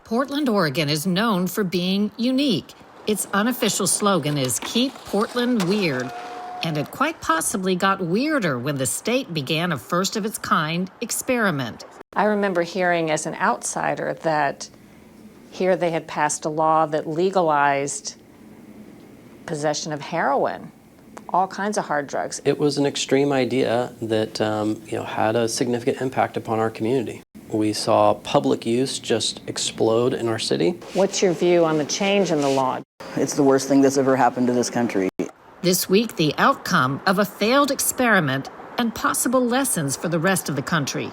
Portland, Oregon is known for being unique. Its unofficial slogan is "Keep Portland Weird." And it quite possibly got weirder when the state began a first-of-its-kind experiment. I remember hearing as an outsider that here they had passed a law that legalized possession of heroin, all kinds of hard drugs. It was an extreme idea that had a significant impact upon our community. We saw public use just explode in our city. What's your view on the change in the law? It's the worst thing that's ever happened to this country. This week, the outcome of a failed experiment and possible lessons for the rest of the country.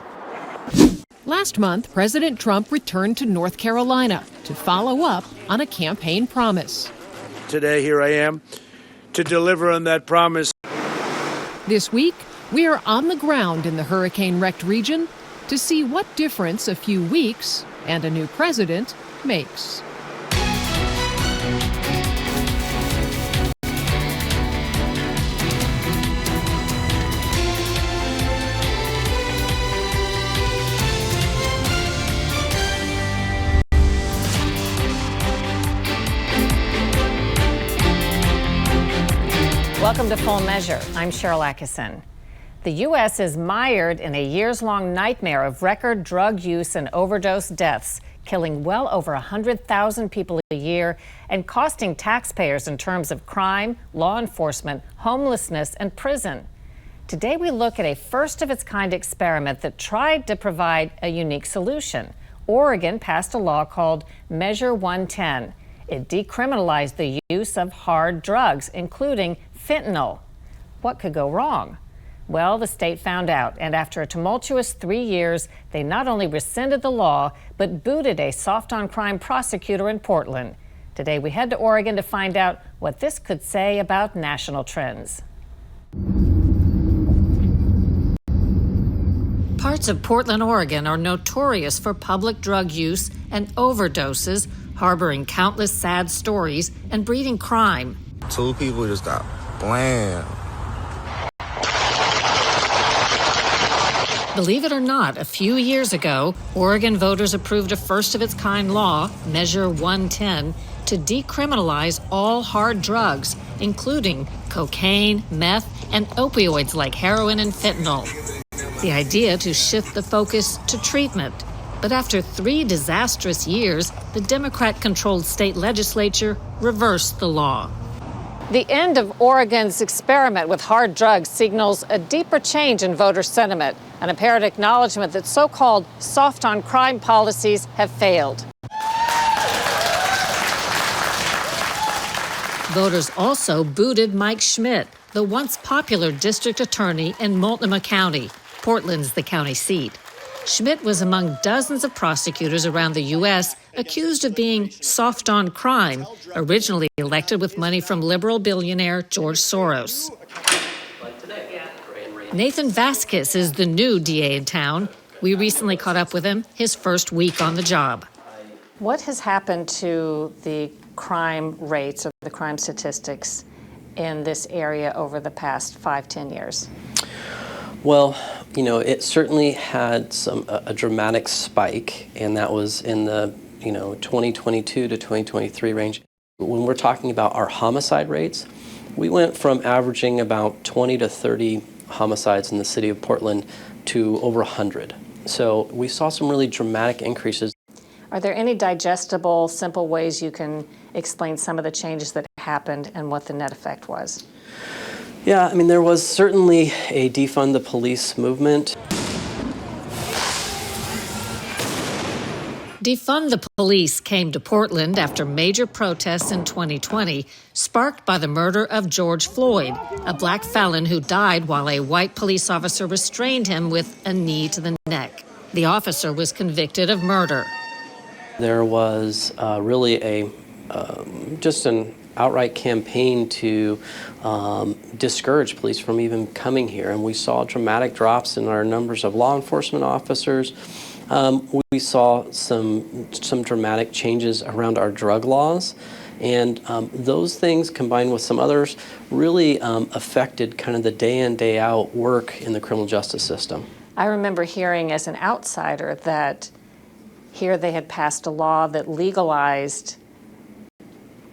Last month, President Trump returned to North Carolina to follow up on a campaign promise. Today, here I am to deliver on that promise. This week, we are on the ground in the hurricane-wrecked region to see what difference a few weeks and a new president makes. Welcome to Full Measure. I'm Sharyl Attkisson. The U.S. is mired in a years-long nightmare of record drug use and overdose deaths, killing well over 100,000 people a year and costing taxpayers in terms of crime, law enforcement, homelessness, and prison. Today we look at a first-of-its-kind experiment that tried to provide a unique solution. Oregon passed a law called Measure 110. It decriminalized the use of hard drugs, including fentanyl. What could go wrong? Well, the state found out, and after a tumultuous 3 years, they not only rescinded the law, but booted a soft-on-crime prosecutor in Portland. Today, we head to Oregon to find out what this could say about national trends. Parts of Portland, Oregon are notorious for public drug use and overdoses, harboring countless sad stories and breeding crime. 2 people just got blam. Believe it or not, a few years ago, Oregon voters approved a first-of-its-kind law, Measure 110, to decriminalize all hard drugs, including cocaine, meth, and opioids like heroin and fentanyl. The idea to shift the focus to treatment. But after 3 disastrous years, the Democrat-controlled state legislature reversed the law. The end of Oregon's experiment with hard drugs signals a deeper change in voter sentiment, an apparent acknowledgement that so-called soft-on-crime policies have failed. Voters also booted Mike Schmidt, the once popular district attorney in Multnomah County. Portland's the county seat. Schmidt was among dozens of prosecutors around the U.S. accused of being soft on crime, originally elected with money from liberal billionaire George Soros. Nathan Vasquez is the new DA in town. We recently caught up with him his first week on the job. What has happened to the crime rates or the crime statistics in this area over the past 5-10 years? Well, it certainly had a dramatic spike, and that was in the 2022 to 2023 range. When we're talking about our homicide rates, we went from averaging about 20 to 30 homicides in the city of Portland to over 100. So we saw some really dramatic increases. Are there any digestible, simple ways you can explain some of the changes that happened and what the net effect was? Yeah, there was certainly a defund the police movement. Defund the Police came to Portland after major protests in 2020, sparked by the murder of George Floyd, a black felon who died while a white police officer restrained him with a knee to the neck. The officer was convicted of murder. There was really just an outright campaign to discourage police from even coming here, and we saw dramatic drops in our numbers of law enforcement officers. We saw some dramatic changes around our drug laws, and those things combined with some others really affected kind of the day in, day out work in the criminal justice system. I remember hearing as an outsider that Here they had passed a law that legalized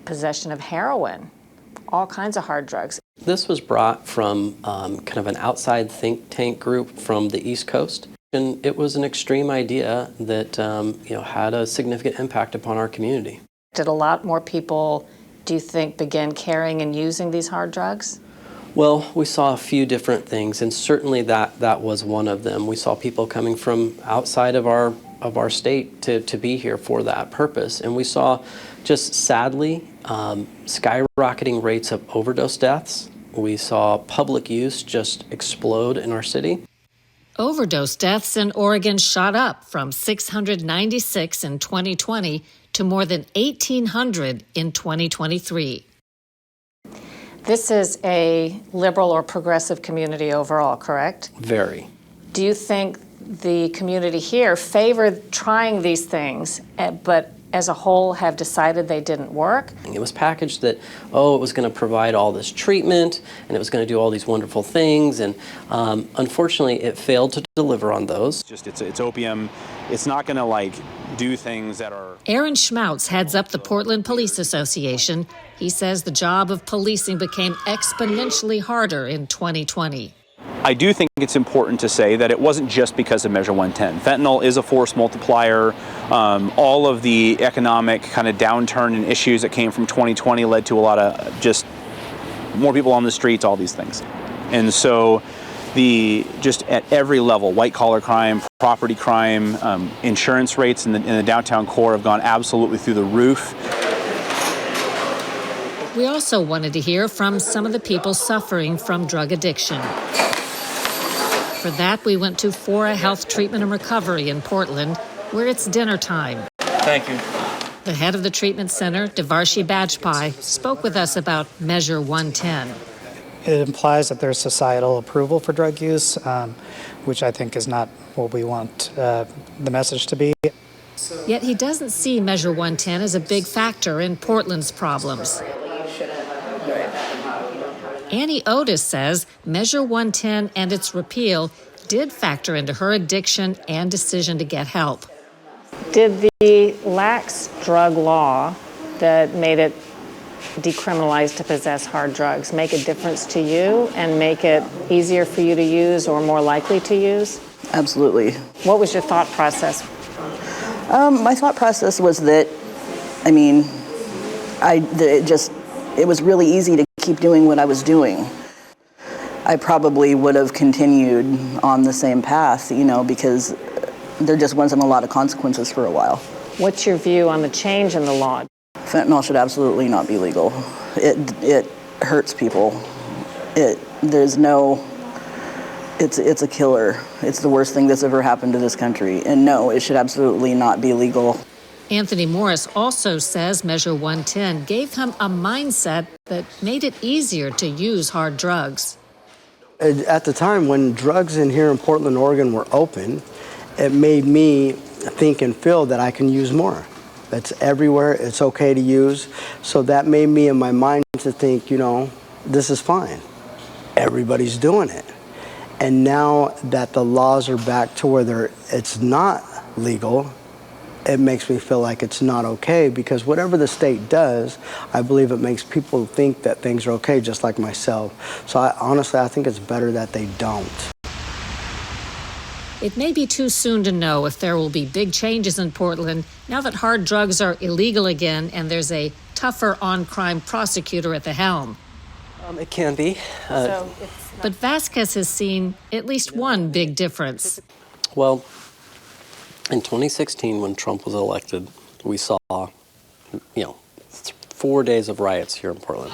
possession of heroin, all kinds of hard drugs. This was brought from kind of an outside think tank group from the East Coast. And it was an extreme idea that had a significant impact upon our community. Did a lot more people, do you think, begin carrying and using these hard drugs? Well, we saw a few different things, and certainly that was one of them. We saw people coming from outside of our state to be here for that purpose. And we saw, just sadly, skyrocketing rates of overdose deaths. We saw public use just explode in our city. Overdose deaths in Oregon shot up from 696 in 2020 to more than 1,800 in 2023. This is a liberal or progressive community overall, correct? Very. Do you think the community here favored trying these things, but as a whole have decided they didn't work? It was packaged that, it was going to provide all this treatment and it was going to do all these wonderful things, and unfortunately it failed to deliver on those. It's opium. It's not going to do things that are... Aaron Schmautz heads up the Portland Police Association. He says the job of policing became exponentially harder in 2020. I do think it's important to say that it wasn't just because of Measure 110. Fentanyl is a force multiplier. All of the economic kind of downturn and issues that came from 2020 led to a lot of just more people on the streets, all these things. And so just at every level, white collar crime, property crime, insurance rates in the downtown core have gone absolutely through the roof. We also wanted to hear from some of the people suffering from drug addiction. For that, we went to Fora Health Treatment and Recovery in Portland, where it's dinner time. Thank you. The head of the treatment center, Devarshi Bajpai, spoke with us about Measure 110. It implies that there's societal approval for drug use, which I think is not what we want the message to be. Yet he doesn't see Measure 110 as a big factor in Portland's problems. Annie Otis says Measure 110 and its repeal did factor into her addiction and decision to get help. Did the lax drug law that made it decriminalized to possess hard drugs make a difference to you and make it easier for you to use or more likely to use? Absolutely. What was your thought process? My thought process was that, it was really easy to keep doing what I was doing. I probably would have continued on the same path, because there just wasn't a lot of consequences for a while. What's your view on the change in the law? Fentanyl should absolutely not be legal. It hurts people. It's a killer. It's the worst thing that's ever happened to this country. And no, it should absolutely not be legal. Anthony Morris also says Measure 110 gave him a mindset that made it easier to use hard drugs. At the time when drugs in here in Portland, Oregon were open, it made me think and feel that I can use more. It's everywhere, it's okay to use. So that made me in my mind to think, this is fine. Everybody's doing it. And now that the laws are back to where it's not legal, it makes me feel like it's not okay, because whatever the state does, I believe it makes people think that things are okay, just like myself. So honestly, I think it's better that they don't. It may be too soon to know if there will be big changes in Portland now that hard drugs are illegal again and there's a tougher on-crime prosecutor at the helm. It can be. But Vasquez has seen at least one big difference. Well, in 2016, when Trump was elected, we saw, 4 days of riots here in Portland.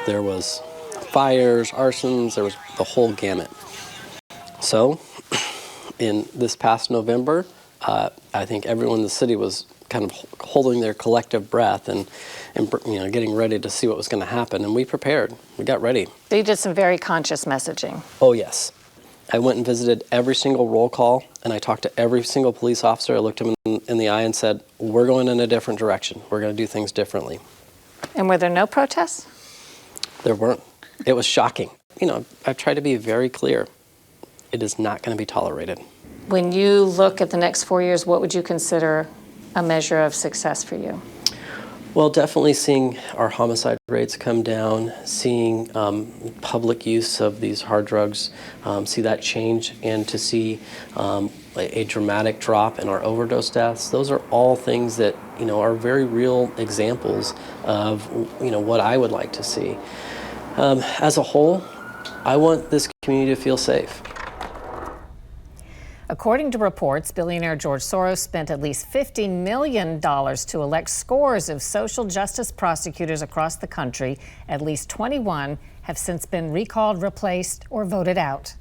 There was fires, arsons, there was the whole gamut. So, in this past November, I think everyone in the city was kind of holding their collective breath and getting ready to see what was going to happen. And we prepared. We got ready. So you did some very conscious messaging. Oh, yes. I went and visited every single roll call, and I talked to every single police officer. I looked him in the eye and said, we're going in a different direction. We're going to do things differently. And were there no protests? There weren't. It was shocking. I've tried to be very clear. It is not going to be tolerated. When you look at the next 4 years, what would you consider a measure of success for you? Well, definitely seeing our homicide rates come down, seeing public use of these hard drugs, see that change, and to see a dramatic drop in our overdose deaths. Those are all things that, are very real examples of, what I would like to see. As a whole, I want this community to feel safe. According to reports, billionaire George Soros spent at least $50 million to elect scores of social justice prosecutors across the country. At least 21 have since been recalled, replaced, or voted out.